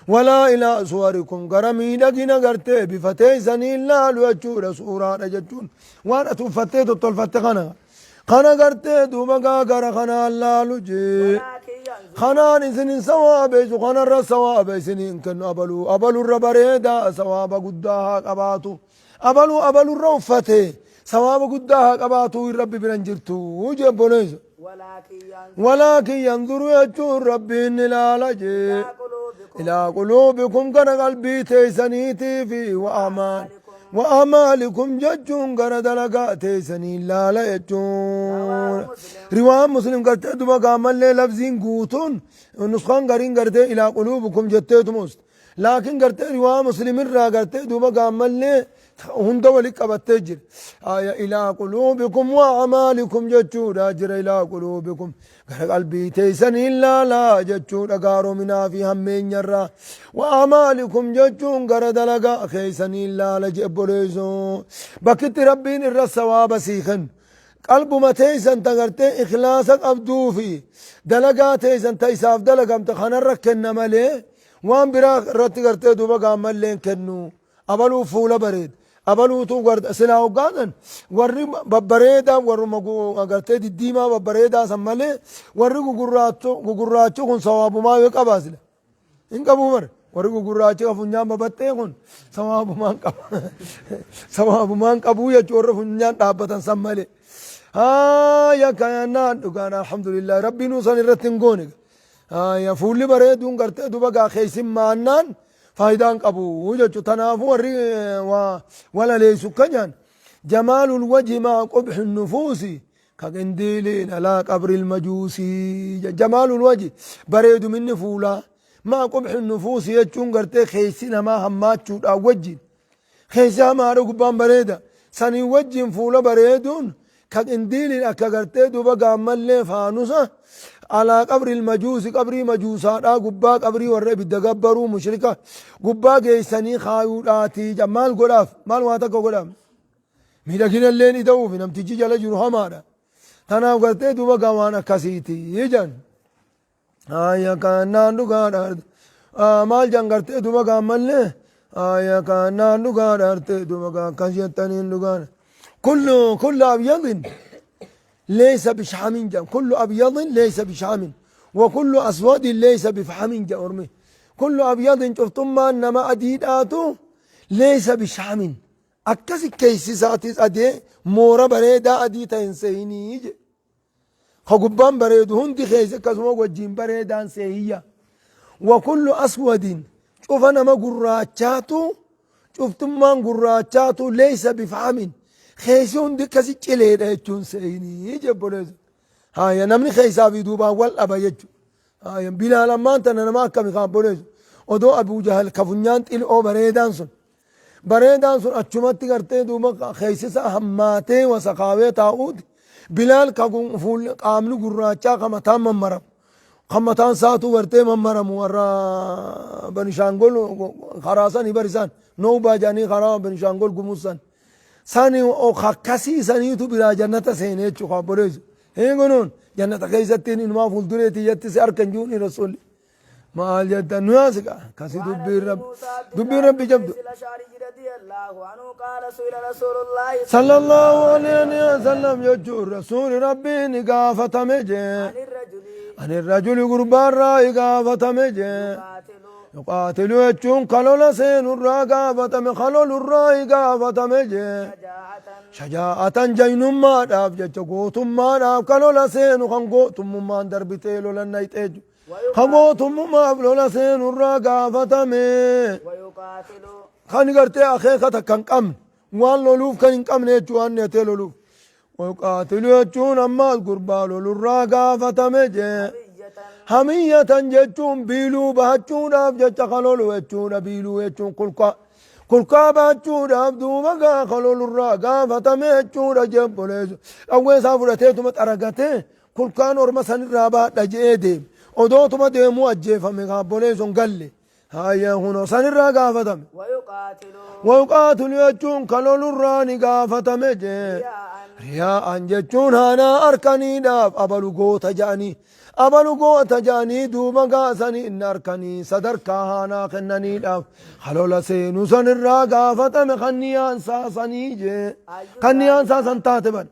ولا إلى صوركم غرمي لقنا غرتي بفتي سنين لا لوجور سورة رجتون وانا تفتي تطلفتي خنا غرتي دوبا غرا خنا لا لجي خنا نسنين سواب خنا الرسواب سنين كن أبلو الربريدا سواب قدها قباتو أبلو الروفتي سواب قدها قباتو الرب بنجرتو وجبونيز ولكن ينظر يجور ربي إلى لجي إلى قلوبكم كان قلبي تيسنيتي في وأعمالكم ججون كان دلقا تيسني لا لا يجون رواه مسلم قرتي دوبا قامل لي لفظين قوتون نسخان قرين قرتي إلى قلوبكم جتيت مست لكن قرتي رواه مسلم الرا قرتي دوبا قامل لي هند ولك أبتجر آية إلى قلوبكم وأعمالكم ججون أجر إلى قلوبكم قلبي تيسن إلا لا ججون أقارو منا في همين يرى وأعمالكم ججون قرد لقا خيسن إلا لجب ريزو بكت ربين الرسواب سيخن قلب ما تيسن تغرتي إخلاصك أبدو في دلقا تيسن تيساف دلقا امتخان الركن ملي وان براك رتي قرتي دوبا قامل لين كنو أبلو فولا بريد أبلو تو قرد سلاو قادن ورّي ببريدا ورّو مقو أغرتي ديما ببريدا سمالي ورّي قراتشو كن صوابو ما يقباسل إنك أبو مر ورّي قراتشو فنجان ببتي كن صوابو ما انقب صوابو ما انقبو يجور فنجان تابتا سمالي يا كيانا دقانا الحمد لله ربي نوصل الرتن قونك يا فولي بريدون قرتي دوبا خيسم مانان فايدان قبو وجه تنافو ولا ليس كجان جمال الوجه مع قبح النفوس كقنديل على قبر المجوسي جمال الوجه بريد من نفولا مع قبح النفوس يجون قرتي خيسنا ما هماتشو وجه خيسا ما رقبان بريدا سني وجه فولا بريدون كقنديل أكا قرتي دوبا قامل لي فانوسا على قبر المجوس قبري مجوسا قبا قبري ورّي بدقبروا مشركة قبا قيساني خايولاتي جمال قلاف مال واتكو قلاف ميدكين اللين يدو في نمتجي جل جروها مانا تناو قلتي دوبا قوانا كسيتي يجن آيا كان ناندو قادر مال جان قلتي دوبا قامل لي آيا كان ناندو قادر دوبا كسيتانين دوغان كل أبيض ليس بشحم جم كل أبيض ليس بشحم وكل أسود ليس بفحم جرمه كل أبيض شفتم ما إنما أديداتو ليس بشحم أكس كيس ساتيس أدي مورا بريدا أدي تنسيني خقبان بريد هندي خيس كسمو وجين بريدان سيهية وكل أسود شوف أنا ما قراتشاتو شفتم ما قراتشاتو ليس بفحم خيسون دي كسي چلي ده چون سيني جبولز هاي نمني خيسا في دوبا والأبا يجو هاي بلال أمان تنما كمي خان بولز ودو أبو جهل كفنيان تيل أو بريدان سن أچمت کرتے دوبا خيسسا هماتي وسقاوي تاود بلال كاقون فول قاملو قراچا خمتان ممرم خمتان ساتو ورتي ممرم ورا بنشانگول خراسان برسان نو باجاني خرا بنشانگول قموسان ساني او خكسي ساني تو بلا جنة سيني چوخا بريز هنگونون جنة كيستين انما فولدريتي يتسي اركنجوني رسول ما جد نواسكا كسي دبي رب جبدو صلى الله عليه وسلم يجور رسول ربي نقافة مجي عن الرجل قربان رأي قافة مجي يقاتلوا يجون خلولا سين الراقا فتم خلول الرأي قافة مجي شجاعة جين ما داف جتشقوت ما داف خلولا سين خنقوتم ما دربتيلو لنايت اجو خنقوتم ما فلولا سين الراقا فتم خاني قرتي أخيخة كان قمن وان لولوف كان قمن يجوان نيتي لولوف ويقاتلوا يجون أما القربان للراقا فتم مجي همية جتون بيلو بهتون أب جت خلولو يتون بيلو يتون كلكا بهتون أب دوما خلول الراقا فتمي يتون جنب ليز أول سافرته تمت أرقته كلكا نور مسن رابا لجيدي ودو تمت ديمو أجيف من بوليزون قلي هاي هنا سن الراقا فتمي ويقاتل يتون خلول الراني فتمي رياء جتون هانا أركاني داف أبلو قوت جاني أبلو قوة جاني دوبا قاسني إناركني صدر كهانا خنني داف خلولا سينو سن الراقا فتم خنيان ساسني جي خنيان ساسن تاتبن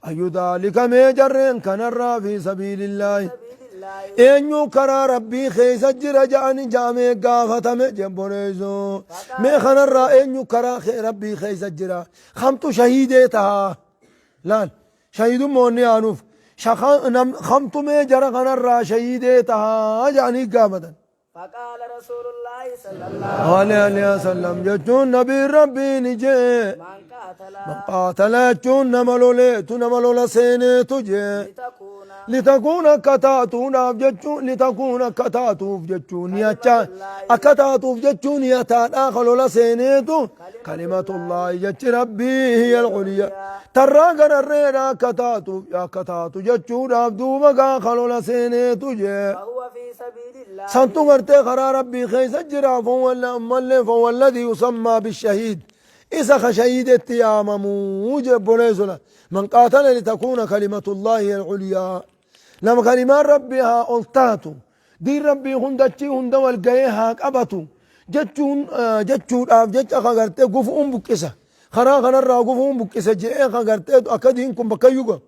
أيو ذلك ميجرين كان الرا في سبيل الله eenyu karaa rabbii keessa jira ja'ani jaamee gaafatame jebboneeso mee kanarraa eenyu karaa rabbii keessa jira kamtu shahiidee taha laal shahidummoonni aanuuf kamtu mee jara kanarraa shahiidee taha ja'anii gaafatan فقال رسول الله صلى الله عليه وسلم جتون نبي ربي نجي من قاتل جتون نملولي سيني تجي لتكون كتاتون جتون لتكون كتاتوف جتون ياچا اكتاتوف جتون ياتان اخلو لسينيتو كلمة الله جت ربي هي العليا ترى قررنا كتاتوف يا كتاتو جتون عبدو مقا خلو لسينيتو جي فهو في سبيل الله سنتو غرتي خرا ربي خيس جرا فهو الذي يسمى بالشهيد إذا خشهيد التياممو جبونيزولا من قاتل لتكون كلمة الله هي العليا لما كلمات ربها ألتاتو دين ربي هندتي هند والقيها قبتو جتشون جتش أخغرتي قفؤون بكسة خرا را قفؤون بكسة جئ أخغرتي أكدينكم بكيوغا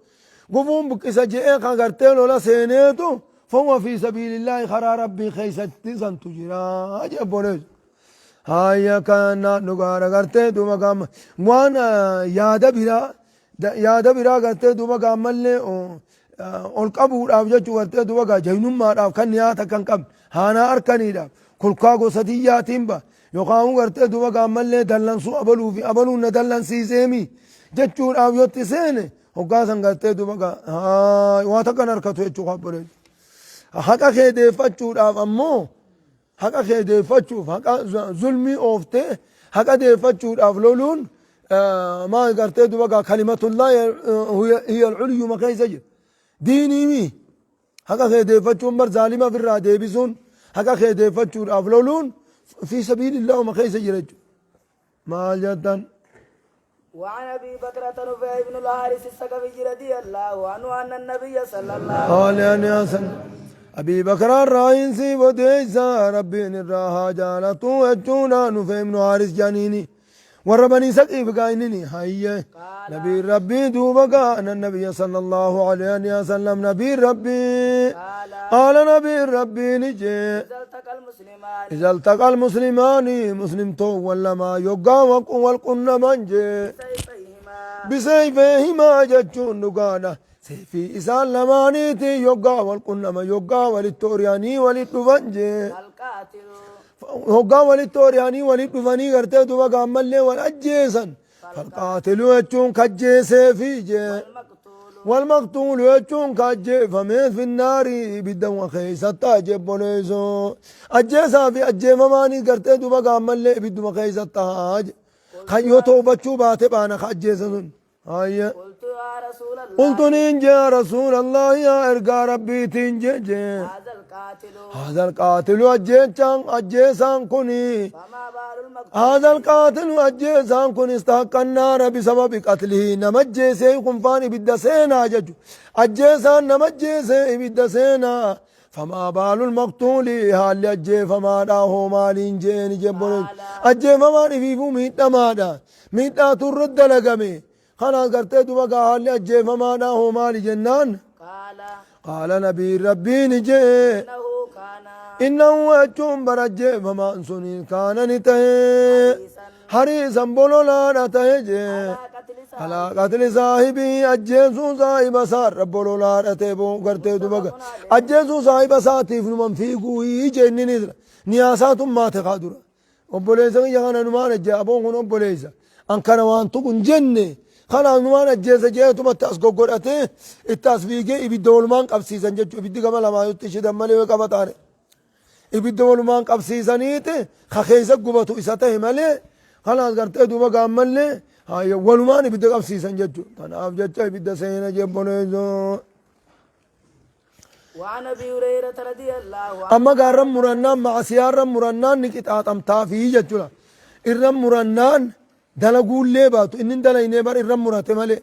قفؤون بكسة جئ أخغرتي لولا سينيتو فهو في سبيل الله خرا ربي خيستي سنتو جرا جبونيز هاي كان نغارا غرتي دوما قام وانا yaada biraa gartee duuba gaammallee ol qabuudhaaf jechuu gartee duuba gaa jahinummaadhaaf kan nyaata kan qabne haanaa harkaniidhaaf kolkaa gosa tiyyaatiin ba yookaan gartee duuba gaammallee dallansuu abaluu fi abaluun na dallansiiseemi jechuudhaaf yotti seene hoggaasan gartee duuba gaa waa takkan harkatu jechuu qabbolee haqa kee deeffachuudhaaf ammoo haqa kee deeffachuuf haqa zulmii ooftee haqa deeffachuudhaaf loluun ما قرتي دوبا كلمة الله هي العلي ما كاي سجل ديني مي هكا خيدي فتشون مر ظالمة في الرادي بيسون هكا خيدي فتشون أفلولون في سبيل الله ما كاي سجل ما جدا وعن ابي بكرة نفيع بن الحارث الثقفي رضي الله عنه ان النبي صلى الله عليه وسلم أبي بكر الرئيسي وديسا ربي الراها جالتو أجونا نفيع بن الحارث جانيني وربني سقيف قاينني هيا نبي ربي دوبك أن النبي صلى الله عليه وسلم نبي ربي قال نبي ربي نجي إذا التقى المسلمان مسلم تو ولا ما يقا والقن منجي بسيفهما جتشون نقانا سيفي إسان لمانيتي يقا والقن ما يقا وللتورياني وللتفنجي هوغا وللتورياني وللدفني غرتي دوبا قامل والأجيسا فالقاتل يجون كجيسي في جي والمقتول يجون كجي فميت في النار بدا وخيسة تاجب بوليسو أجيسا في أجي مماني غرتي دوبا قامل بدا وخيسة تاج خيو توبتشو باتبانا خجيسا هيا قلت نينجي يا رسول الله يا إرقى ربي تنجي هذا القاتل أجيسان أجيسان كوني هذا القاتل أجيسان كوني استحق النار بسبب قتله نمجيسي كنفاني بالدسينا ججو أجيسان نمجيسي بالدسينا فما بال المقتول هل أجي فما داه مالين جيني جبوني أجي فما نفيفو ميتا مادا ميتا ترد لقمي خلاص قرتي دوبا هل أجي فما داه مالي جنان قال نبي ربي نجي إنه أجون برجي فما أنسوني كان نتهي حريصا بلولا نتهي على قتل صاحبي أجيسو صاحب سار بلولا نتهي قرتي دوبا أجيسو صاحب ساتيف نمان في قوي جنين نياسات ما تقادر وبوليسا يغانا نمان أجابون وبوليسا أنكنا وانتقن جنة خلاص نمان أجيسا جيتو ما تأسقو قرأتي التاسفيقي بدولمان قبسيسا جيتو بدي قبل ما يتشد مالي وقبطاري ibidda walumaan qabsiisaniiti kakeessa gubatu isa tahe malee kalaas gartee duuba gaammallee walumaan ibidda qabsiisan jechuudha. Kanaaf jecha ibidda seena jebboneeso. وعن ابي هريره رضي الله عنه أما قارن مرنان مع سيارة مرنان نكتات أمتافي جتولا إرم مرنان دلقول لي باتو إنن دلقين بار إرم مرات مالي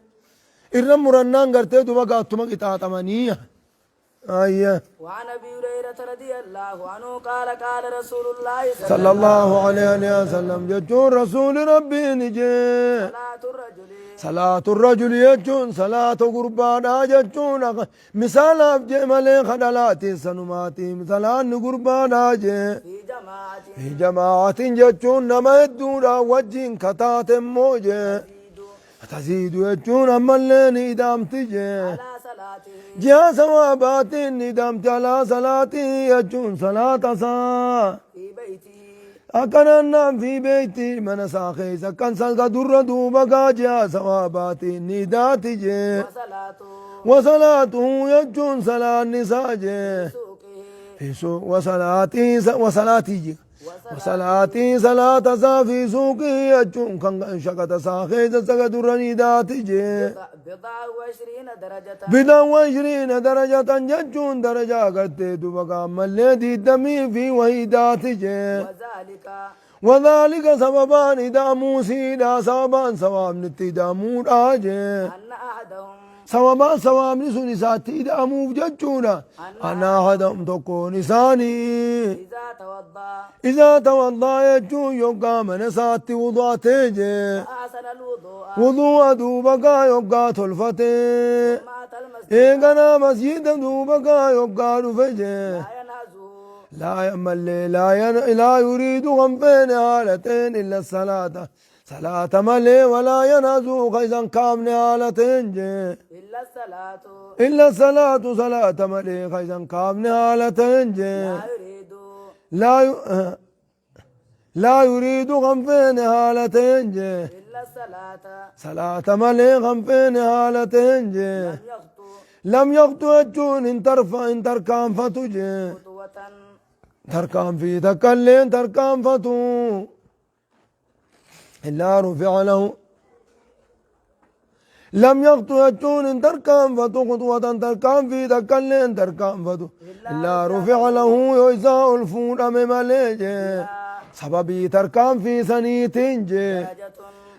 إرم مرنان قرتي دوبا قاتما كتات أمانية أيه. وعن ابي هريره رضي الله عنه قال قال رسول الله صلى الله عليه وسلم جتون رسول ربي نجي صلاة الرجل صلاة الرجل يجون صلاة قربانا جتون مثال أبجي ملي خدلاتي سنماتي مثالان قربانا جي في جماعة في جماعة جتون نما يدورا وجين كتات موجي تزيد يجون أما اللي ندام تجي على صلاته جا ثوابات ندام على صلاتي يجون صلاة صا في بيته أكننا في بيتي من ساخي سكن سلك در دوبا جا ثوابات ندات جي وصلاته وصلاته يجون صلاة النساء جي سوقه في سوق وصلاتي جي وصلاتي صلاة سا في سوقي يجون كان شكت ساخي سكن در ندات جي بضع وعشرين درجة بضع وعشرين درجة ججون درجة قد دوبا ملي دي دمي في وحيدات جي وذلك سببان إذا موسيدا سببان سواب نتدامون آجي أن أحدهم سببان سواب نسو نساتي داموف ججونا أنا أحدهم تكو نساني إذا توضى يجون يوقا من ساتي وضعتي جي أحسن الوضوء وضوء دوبا يوقا تلفتي مات المسجد إيقنا مسجد دوبا يوقا رفجي لا ينهزه لا يمل لا يريد غنفين حالتين إلا الصلاة صلاة ملي ولا ينهزو خيزا كامن حالتين جي إلا الصلاة إلا الصلاة صلاة ملي خيزا كامن حالتين جي لا يريد لا لا يريد غنفين حالتين جي إلا الصلاة صلاة ملي غنفين حالتين جي لم يخطو لم يخطو يجون ان ترفع ان تركان فتو جي خطوة تركان في تكلين تركان فتو إلا رفع له لم يخطو يجون ان تركان فتو خطوة تركان في تكلين تركان فتو إلا رفع له يوزاء الفون ممالي سببي تركان في سنيتين جي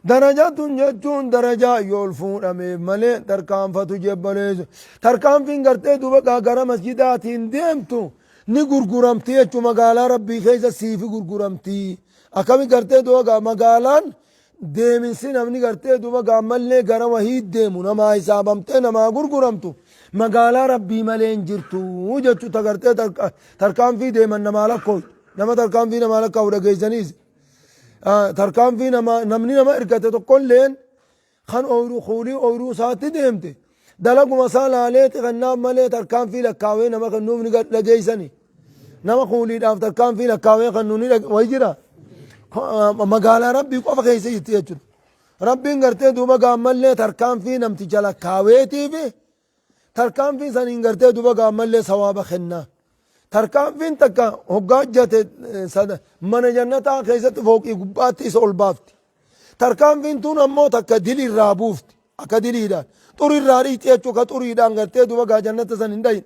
درجة درجة جتون درجة يولفون أمي ملي تركان فتو جبليز تركان فين قرتي دوبا غرا مسجداتين ديمتو ني غرغرمتي يچو مغالا ربي خيزا سيفي غرغرمتي اكامي قرتي دوبا مغالان ديمن سين امني قرتي دوبا ملي غرا وحيد ديمو نما حسابمتي نما غرغرمتو مغالا ربي ملي انجرتو جچو تغرتي تركان في ديمن نما لكو نما تركان في نما لكو رغيزنيز تركان في نمني نما اركته تو كلين خان اورو خولي اورو ساتي ديمتي دلقو مسالا عليت غناب ملي تركان في لكاوي نما خنوم لجيسني نما خولي داف تركان في لكاوي خنوني ويجرا مقالا ربي قف خيسي يتيجر ربي غرتي دوبا قامل تركان في نمتي جلا كاويتي في تركان في سنين غرتي دوبا قامل ثواب خنا تركان في تكا هوغاجت صد من جنتا خيست فوقي غباتي سول بافتي تركان في تون امو تكا دلي رابوفت اكا دلي دا طوري راريتي اچو كطوري دان غرتي دوبا جنت سنين داي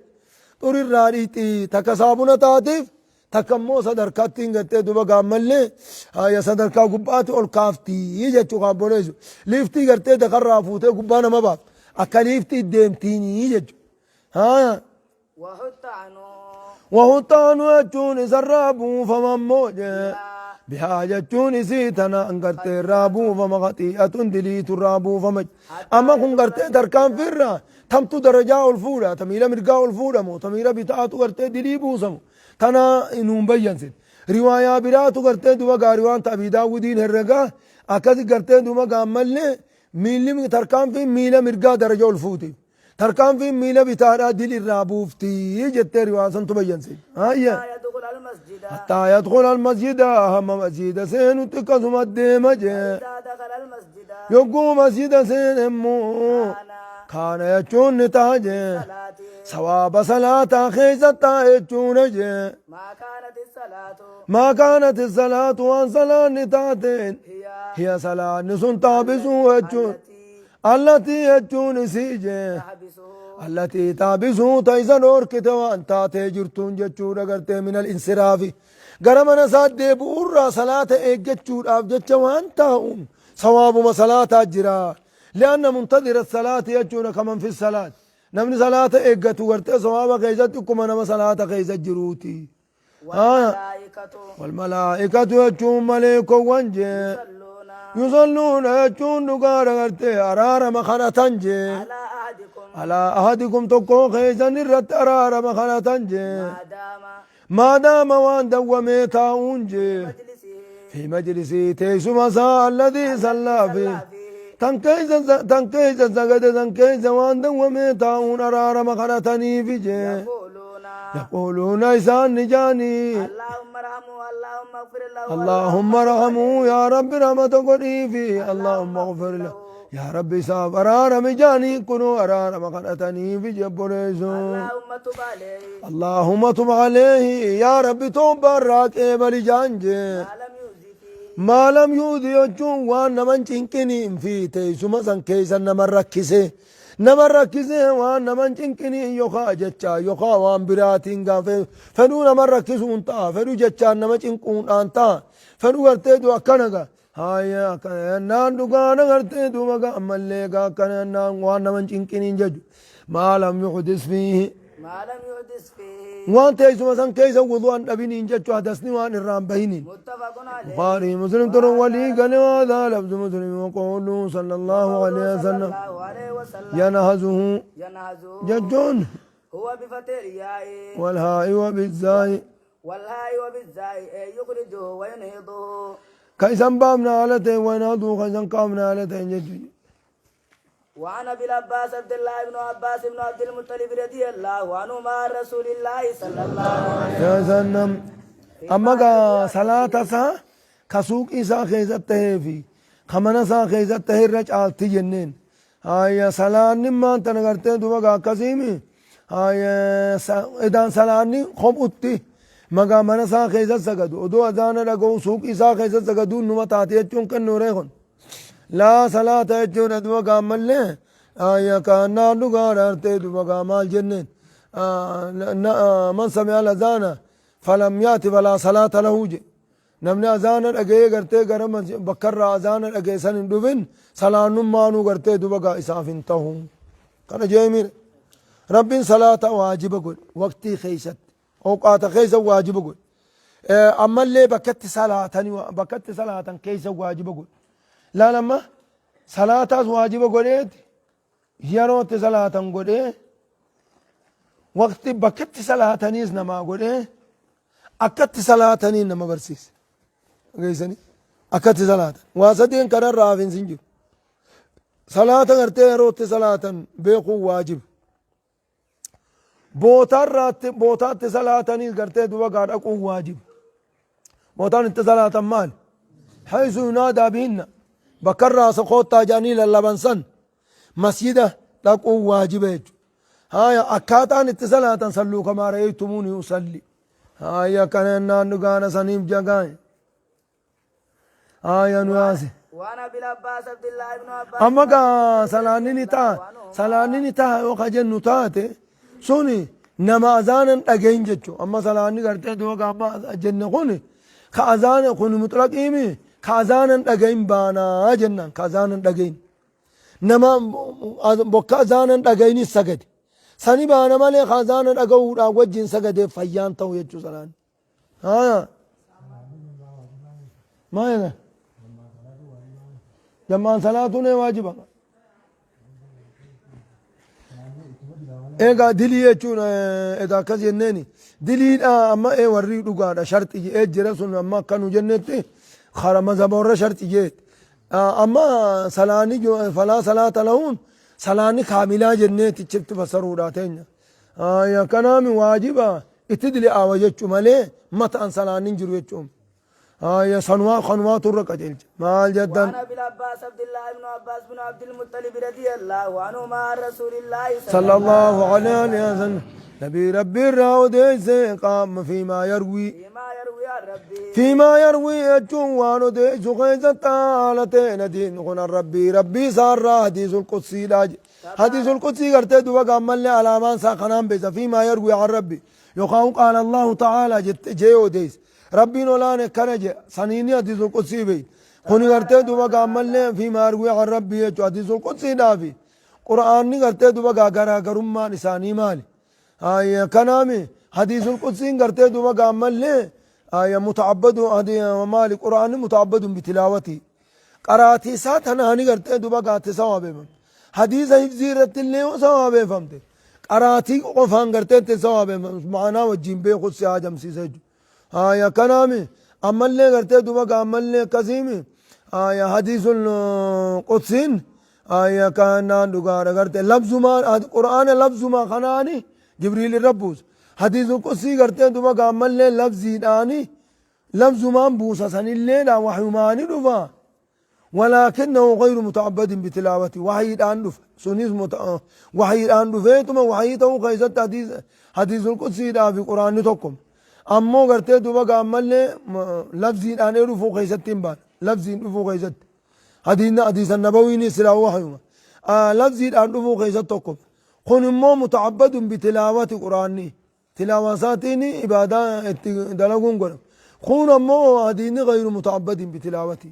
طوري راريتي تكا صابونه تاتيف تكمو صدر كاتين غرتي دوبا قامل يا صدر كا غباتي اول كافتي يجچو كابوليزو ليفتي غرتي دخرافوتي غبانا مبا اكا ليفتي ديمتيني يجچو ها وحط عنه وهطان يجون سرابو فمن موجه بحاجة جون سيتنا انقرت الرابو فمغطيئة دليت الرابو فمج أما كن قرت تركان فرا تمتو درجاء الفورة تميلا مرقاء الفورة مو تميلا بتاعتو قرت دليبو سمو تنا انهم بيّن سيد رواية براتو قرت دوا قاروان تابي داودين هرقا أكاد قرت دوا قامل ميلي تركان في ميلا مرقاء درجاء الفوتي تركان في ميلا بتاعتها دل الرابوفتي جت رواية تبين سيد هاي يدخل المسجد حتى يدخل المسجد أهم مسجد سين تكسم الدمج إذا دخل المسجد يقوم مسجد سين امو كان يجون نتاج صلاة ثواب صلاة خيزة يجون ما كانت الصلاة وان صلاة نتاتين هي صلاة نسون تابسو يجون التي يجون سيجي تحبسه التي تابسو تيزن أوركت وان تاتي جرتون جتشورا قرتي من الانصراف قرمنا ساد بورا صلاة ايجتشور افجتش وان تاؤم صواب ما صلاة اجرا لأن منتظر الصلاة يجون كمن في الصلاة نمني صلاة إيقاتو غرتي صوابا خيزت كما نما صلاة خيزت جروتي والملائكة والملائكة يجون ملائكة وانجي يصلون يصلون يجون دقار غرتي أرار مخانة تنجي على أحدكم على أحدكم تقو خيزن الرت أرار مخانة تنجي ما دام ما دام وان دومي تاونجي مجلسه في مجلسي تيسو مساء الذي صلى فيه تنكيز زغد تنكيز وان دومي تاون أرار مخانة تنيفجي يقولون إسان نجاني اللهم ارحمه اللهم اغفر له اللهم ارحمه يا رب رحمتك قريفي اللهم اغفر له يا رب ساف أرار مجاني كنو أرار مخانتني في جبريزو اللهم تب عليه اللهم تب عليه يا رب توب براك إبلي جانجي ما لم يوذي يجون وانا من چنكني في تيسو مسان كيسا نمر ركزه وانا من چنكني يوخا جچا يوخا وان براتين غافه فنو نمر ركزون تا فنو جچا نما چنكون آنتا فنو غرته دو اكنغا هايا نان دغانا غرته دو مغا مليغا كن نان وانا من چنكني جج ما لم يحدث فيه وان تيسو مسان كيسا وضوان ابين جچو حدثني وان الرام بهينين متفق عليه بخاري مسلم ترون ولي قال هذا لفظ مسلم وقوله صلى الله عليه وسلم ينهزه ججون هو بفتح الياء والهاء وبالزاي يخرجه وينهضه كيسا بامنا علته وينهضه كيسا قامنا علته ججون وعن ابي العباس عبد الله بن عباس بن عبد المطلب رضي الله عنه مع رسول الله صلى الله عليه وسلم أما صلاة سا كسوق إسا خيزت تهيفي خمنا سا خيزت تهير رجعالتي جنين هاي صلاة نمان تنغرتي دوبا كسيمي هاي إدان صلاة خمؤتي مغا منا سا خيزت سگدو ودو أذان رگو سوق إسا خيزت سگدو نما تاتي اچون کن نوري خون لا صلاة اچون دوبا قامل لے آیا کانا نگار ارتے دوبا قامال جنين من سمع الأذان فلم يأتي ولا صلاة له جي نمني أذان أجي کرتے گرم بکر أذان أجي سن دوبن صلاة نمانو کرتے دوبا إسافين تهون كان جيمير رب صلاة واجب قل وقتي خيست أوقات خيس واجب قل أما اللي بكت صلاة كيس واجب قل لا لما صلاة واجب قلت يروت صلاة قل وقت بكت صلاة نيز نما قل أكت صلاة نما برسيس غيسني أكت صلاة واسدين كرر رافين سنجو صلاة غرتي روت صلاة بيقو واجب بوتات صلاة نيز غرتي دوا غار أقو واجب بوتان انت صلاة مال حيث ينادى بهن بكر راس خوت تاجاني للبنسن مسجده لقو واجب هاي أكاتان اتصالات صلوا كما رأيتموني أصلي هاي كان نانغانا سنيم جاغاي هاي نواسي وانا بالعباس عبد الله بن عباس أما كا سلاني نتا وخجن نتاتي سوني نما أذانا أجين جتشو أما سلاني قرتي دو قابا جن خوني كأذان خوني مطلق إيمي كأذانا أجين بانا جنان كأذانا أجين نما بكا أذانا أجيني سجد سني بانا مالي خازانا أجور أوجين سجد فيان تو يجو سلان ها ما هذا جمان صلاتنا واجبة إيجا دلي يجون إذا كذي النني دلي أما إيه وري لقانا شرط يجي إيه جرسون أما كانوا جنتي خرم زبورة شرط يجي أما سلاني جو فلا صلاة لهم سلاني كاملة جنتي شفت بسروراتين يا كلام واجبة اتدلي آوجت مالي متى أن سلاني جروتهم يا صنوا خنوا ترك أجلج مال جدا وعن ابي العباس عبد الله بن عباس بن عبد المطلب رضي الله عنه مع رسول الله صلى الله عليه وسلم نبي ربي الراود قام فيما يروي عن ربي فيما يروي أجون وانو دي زغيزة تعالتين دين غنى ربي صار حديث القدسي لاج حديث القدسي قرتي دوا قام لي على ما ساقنام بيزا فيما يروي عن ربي يقاو قال الله تعالى جيو ديس ربي نولان كنج سنيني حديث القدسي بي خوني قرتي دوا قام لي فيما يروي عن ربي حديث القدسي دافي قرآن قرتي دوبا غاغرا غرما نساني مالي كنامي حديث القدسين قرتي دوبا قامل لي متعبد هذه مالي قرآن متعبد بتلاوتي قراتي ساتنا هني قرتي دوبا قاتي سوابي حديث زيرت اللي سوابي فهمتي قراتي قفان قرتي سوابي معنا وجين بي قدس آجم سيسجو كنامي أمال لي قرتي دوبا قامل لي قسيمي حديث القدسين كان دوغارا قرتي لفظ ما قرآن لفظ ما خناني جبريل الربوس حديث القدسي قرتي دوبا قامل لي لفظي داني لفظ ما بوسا سن اللي لا وحي ماني دفا ولكنه غير متعبد بتلاوته وحي الآن دفا سنيس وحي الآن دفيتما وحي تو خيزت حديث القدسي دا في قرآن توكم أمو قرتي دوبا قامل لي لفظي دان دفو خيزت تنبان لفظي دفو خيزت حديث النبوي سلا وحيما لفظي دان دفو خيزت توكم خن مو متعبد بتلاوة قرآني تلاواتيني عبادة دلقون قرم خون مو هديني غير متعبد بتلاوتي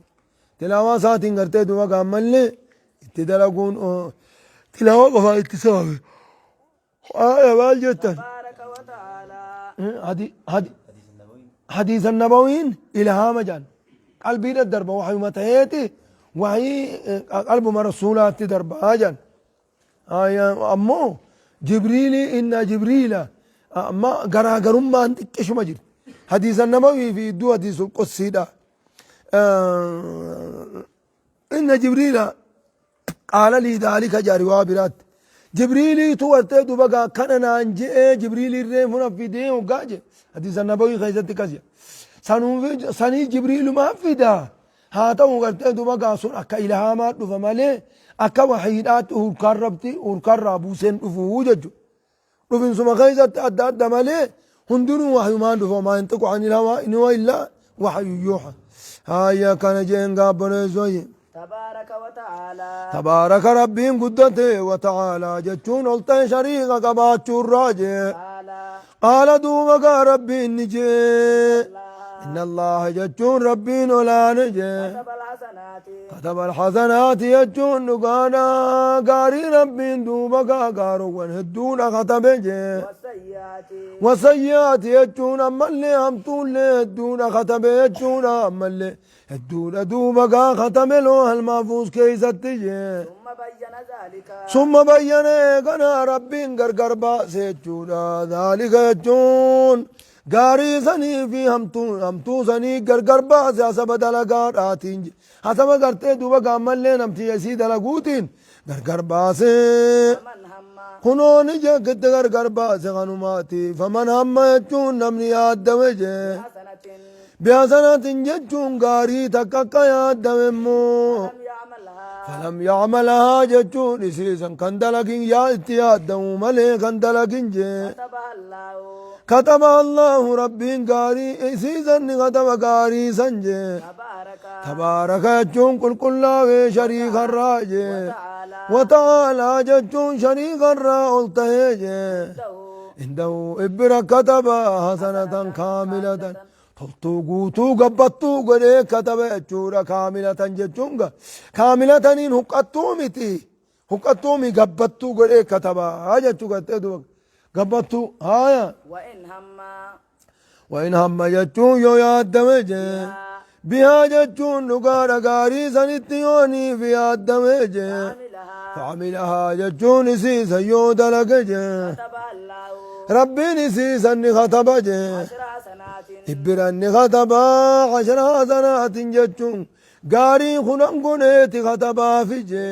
تلاوات قرتي دوا قامل لي تدلقون تلاوة قفا اتساوي بالجتا تبارك وتعالى حديث النبويين إلهام جان قلبي الدرب وحي متهيتي وحي قلب مرسولات درب جان أمو جبريل إن جبريل ما غراغرم ما انت كش مجر حديث النبوي في دو حديث القدسي دا إن جبريل قال لي ذلك جاري وابرات جبريل تو ارتدو بقى كان نانجي جبريل الريفنا في دين وقاج حديث النبوي خيزت كازيا سني جبريل ما في دا هاتو ارتدو بقى سن اكا الهامات فمالي اكا وحيدات وركربتي وركرابوسن دفوججو رفن سما خيزت أدى مالي هندنو وحي ما ندفو ما ينطقوا عن الهواء إن هو إلا وحي يوحى هايا كان جين قابل زوي تبارك وتعالى تبارك ربي قدته وتعالى جتشون قلت شريك قباتشو الراجع قال دوبك ربي نجي إن الله جتشون ربي ولا نجي كتب الحسنات يجون نقانا قاري ربي دوبك قارو ونهدون ختم جي وسيئات يجون أما اللي همتون لي هدون ختم يجون أما اللي هدون دوبك ختم له المحفوظ كيست جي ثم بين قنا ربي قرقر باسي ذلك يجون غاري سني في همتو سني غرغر باس حسب دلغار آتين حسب غرتي دوبا غامل لين همتي يسي دلغوتين غرغر باس خنون جگت غرغر باس غنماتي فمن هم يجون نمني ياد وجه بحسنات ججون غاري تكك ياد ومو فلم يعملها ججون إسيسا كندلقين يا اتياد ملي كندلقين جي كتب الله ربي قاري إسيسا كتب قاري سنجي تبارك جون كل الله شريك الراجي وتعالى جون شريك الراجي عنده إبرا كتب حسنة كاملة تلتو قوتو قبطو قري كتب جورا كاملة جتشونغا كاملة إن هقتو متي هقتو مي قبطو قري كتب هاجا تشوغا قبطو هايا وإن هم جتشون يو ياد مجي بها جتشون نقارا قاري سنتيوني في ياد مجي فعملها جتشون سيسا يو دلقجي ربي نسيسا نخطب جي إبراني خطبا 10 حسنات جتشون قاري خنان قنيت خطبا في جي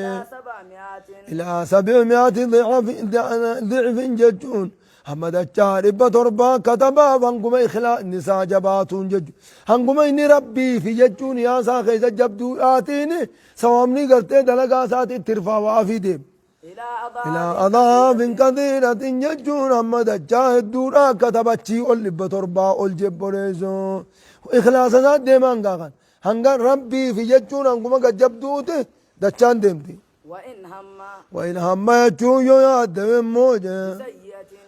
إلى 700 ضعف جتشون حمد الشهر بتربا كتبا وانقم إخلاء النساء جباتون جج هنقم إني ربي في جتشون يا ساخي جبدو آتيني سوامني قرتي دلقا ساتي ترفا وافي ديم إلى أضعاف كثيرة ججون أما دجاه الدورا كتبتشي أولي بتربا أولجب بريزو إخلاص ذات ديمان قاقان هنگان ربي في ججون هنگوما قد جبدوته دچان ديمتي وإن هم يجون يو ياد دمين موجه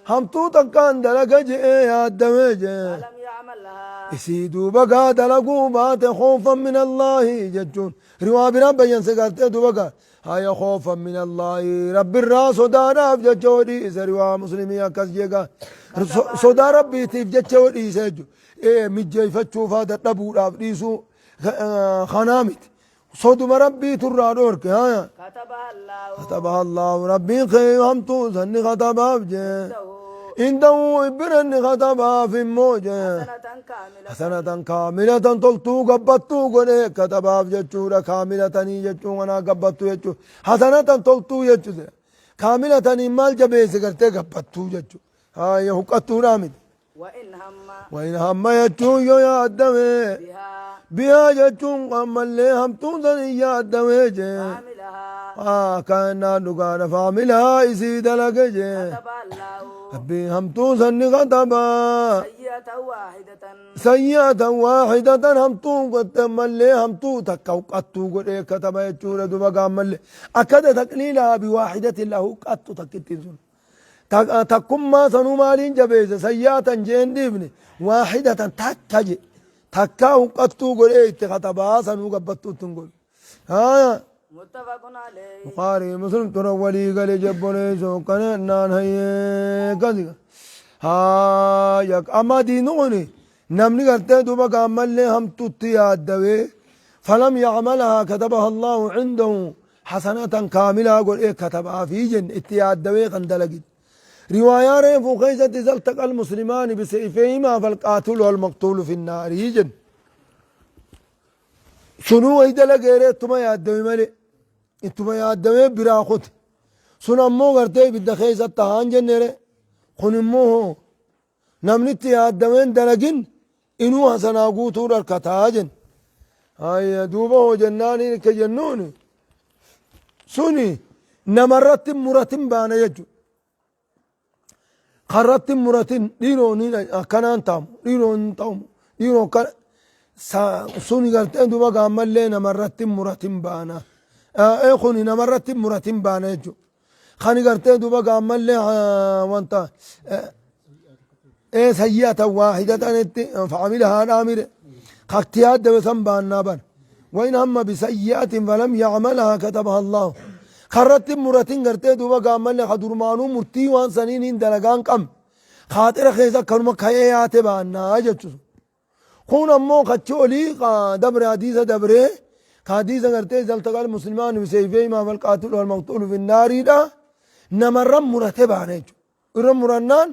هم تو تكان دلق جئ ياد دميجه إسيدو بقى دلقوا بات خوفا من الله جتون رواب رب ينسقرت دوبقى هاي خوفا من الله رب الراس صدارا جتوري سروا مسلمي أكس جيغا صدار ربي تيف جتوري سجو إيه مجي فتشو فادت نبو رابديسو خنامت صدم ربي ترادورك ها كتبها الله ربي خير هم توزن كتبها بجي عنده ابن خطبها في موجة حسنة كاملة تلتو قبطو قولي كتبها في جتشورة كاملة يجتشو انا قبطو يجتشو حسنة تلتو يجتشو كاملة مال جبه سكرتي قبطو يجتشو هاي حقتو رامد وإن هم يجتشو يا الدوي بها يجتشو قام اللي هم توزن يا الدوي جي كأننا نقال فاملها يسيد لك جي ربي هم توزن غضبا سيئة واحدة هم تو قد ملي هم تو تكو قد قد كتب يجور دوبا ملي أكد تقليلها بواحدة له قد تكتزون تكم ما سنو مالين جبيز سيئة جين ديبني واحدة تكجي تكاو قد قد كتبها سنو قبطو تنقل ها متفق عليه بخاري مسلم ترولي قال جبوني سوكنا نان هي كذا ها يك أما دينوني نمني قرتي دوبا كامل لي هم تطي الدوي فلم يعملها كتبها الله عنده حسنة كاملة قل إيه كتبها في جن اتيا الدوي قندلقت رواية ريفو خيزة التقى المسلمان بسيفيهما فالقاتل والمقتول في النار يجن شنو هيدا لقيريت ما يادوي مالي انتما يادوي براخوت سن امو غرتي بدا خيزة تهان جنري خن امو نمنت يادوين دلقين انو حسنا قوتو ركتاجن هاي دوبا هو جناني كجنوني سني نمرت مرتين بانا يجو خرت مرتين دينوني كنان تام دينون تام دينون كان سوني قرتين دوبا قامل لنا مرتين مرتين بانا ايه خوني مرتين مرتين بانا يجو خاني قرتين دوبا قامل لنا وانتا ايه سيئة واحدة فعملها الامر خاكتيات دوسن بانا بان وإن هم بسيئة فلم يعملها كتبها الله خرت مرتين قرتين دوبا قامل لنا خدرمانو مرتي وان سنين دلقان قم خاطر خيزا كرمك خيئات بانا جتشو خون امو خچولي دبر حديث دبره حديث غرتي زلتقى المسلمان بسيفيهما فالقاتل والمقتول في النار دا نمرم مرتب عنيجو ارم مرنان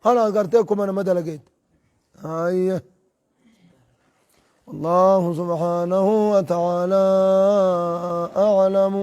خلاص غرتيكم انا ما دلقيت هاي الله سبحانه وتعالى اعلم